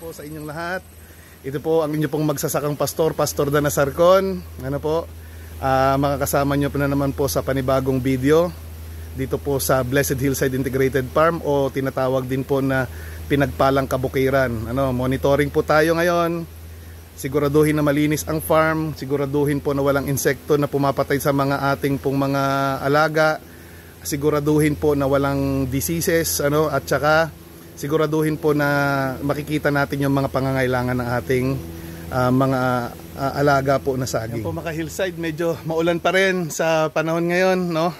po sa inyong lahat. Ito po ang inyo pong magsasakang pastor, Pastor Dan Asarcon. Ano po, makakasama nyo na naman po sa panibagong video dito po sa Blessed Hillside Integrated Farm o tinatawag din po na Pinagpalang Kabukiran. Monitoring po tayo ngayon. Siguraduhin na malinis ang farm, siguraduhin po na walang insekto na pumapatay sa mga ating pong mga alaga. Siguraduhin po na walang diseases, at saka siguraduhin po na makikita natin yung mga pangangailangan ng ating mga alaga po na saging. Yan po mga hillside, medyo maulan pa rin sa panahon ngayon, no?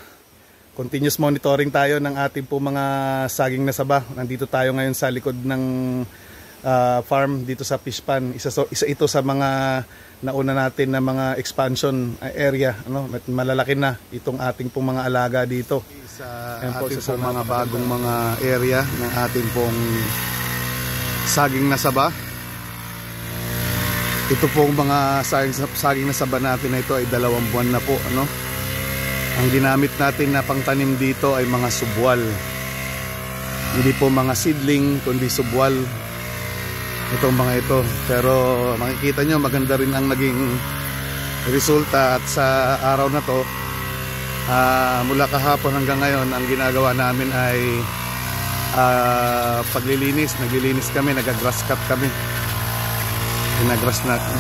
Continuous monitoring tayo ng ating po mga saging na saba. Nandito tayo ngayon sa likod ng farm dito sa fish pan. Isa ito sa mga nauna natin na mga expansion area, malalaki na itong ating pong mga alaga dito sa ating pong mga bagong mga area ng ating pong saging na saba. Ito pong mga saging na saba natin na ito ay 2 buwan na po, Ang ginamit natin na pangtanim dito ay mga subwal, hindi po mga seedling kundi subwal itong mga ito. Pero makikita nyo maganda rin ang naging resulta, at sa araw na to mula kahapon hanggang ngayon ang ginagawa namin ay naglilinis kami, nagagrass cut kami,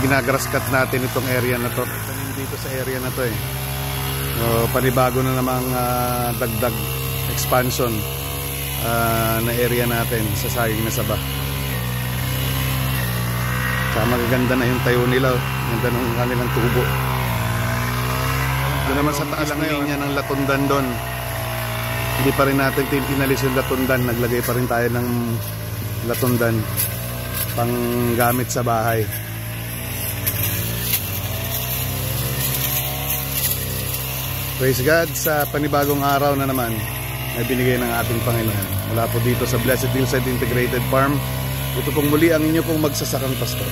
ginagrass cut natin itong area na to. Dito sa area na to panibago na namang dagdag expansion na area natin sa saging na saba. Magaganda na yung tayo nila, ganda ng kanilang tubo. Doon naman sa taas ng linya ng latundan doon, hindi pa rin natin tinalis yung latundan, naglagay pa rin tayo ng latundan pang gamit sa bahay. Praise God, sa panibagong araw na naman na binigay ng ating Panginoon mula po dito sa Blessed Hillside Integrated Farm. Ito pong muli ang inyo pong magsasakang pastor.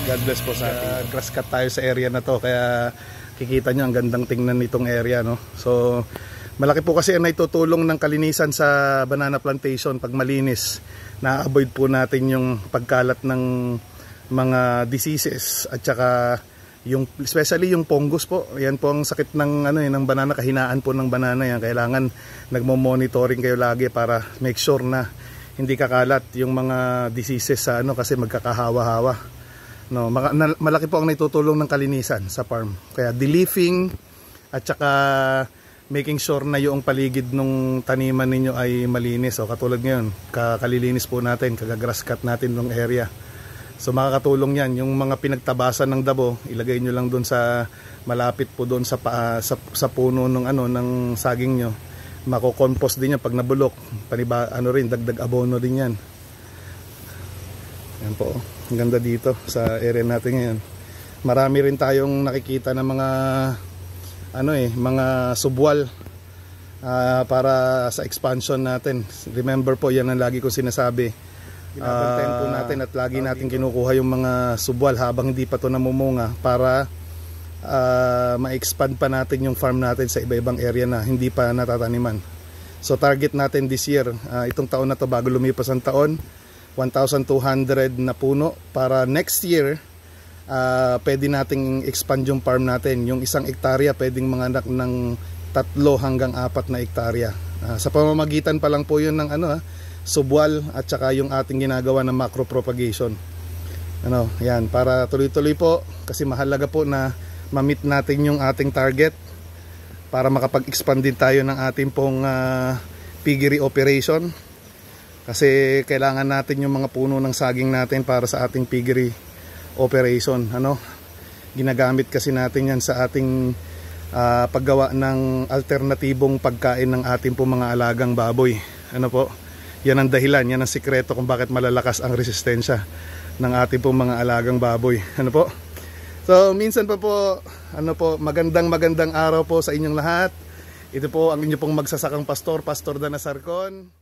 God bless po sa atin. Grass cut tayo sa area na to, kaya kikita nyo ang gandang tingnan nitong area, So malaki po kasi ang naitutulong ng kalinisan sa banana plantation. Pag malinis, na-avoid po natin yung pagkalat ng mga diseases, at saka especially yung fungus po. Yan po ang sakit ng ng banana, kahinaan po ng banana yan. Kailangan nagmo-monitoring kayo lagi para make sure na hindi kakalat yung mga diseases sa kasi magkakahawa-hawa. Malaki po ang naitutulong ng kalinisan sa farm. Kaya de-leafing at saka making sure na yung paligid ng taniman ninyo ay malinis. Katulad ngayon, kalilinis po natin, kagagrass cut natin ng area. So makakatulong yan. Yung mga pinagtabasan ng dabo, ilagay nyo lang doon sa malapit po doon sa puno ng saging nyo. Mako-compost din yan pag nabulok. Dagdag abono din yan. Yan po. Ang ganda dito sa area natin ngayon. Marami rin tayong nakikita ng mga mga subwal para sa expansion natin. Remember po, yan ang lagi ko sinasabi. Binabantayan po natin at lagi natin kinukuha yung mga subwal habang hindi pa to namumunga para ma-expand pa natin yung farm natin sa iba-ibang area na hindi pa natataniman. So target natin this year, itong taon na to bago lumipas ang taon, 1,200 na puno. Para next year, pwede nating expand yung farm natin. Yung 1 hektarya pwedeng manganak ng 3 hanggang 4 na hektarya. Sa pamamagitan pa lang po yun ng subwal at saka yung ating ginagawa ng macro propagation. Yan, para tuloy-tuloy po, kasi mahalaga po na ma-meet natin yung ating target para makapag-expand din tayo ng ating pong piggery operation, kasi kailangan natin yung mga puno ng saging natin para sa ating piggery operation. Ginagamit kasi natin yan sa ating paggawa ng alternatibong pagkain ng ating pong mga alagang baboy. Yan ang dahilan, yan ang sikreto kung bakit malalakas ang resistensya ng ating pong mga alagang baboy. So minsan pa po, magandang araw po sa inyong lahat. Ito po ang inyo pong magsasakang pastor, Pastor Dan Asarcon.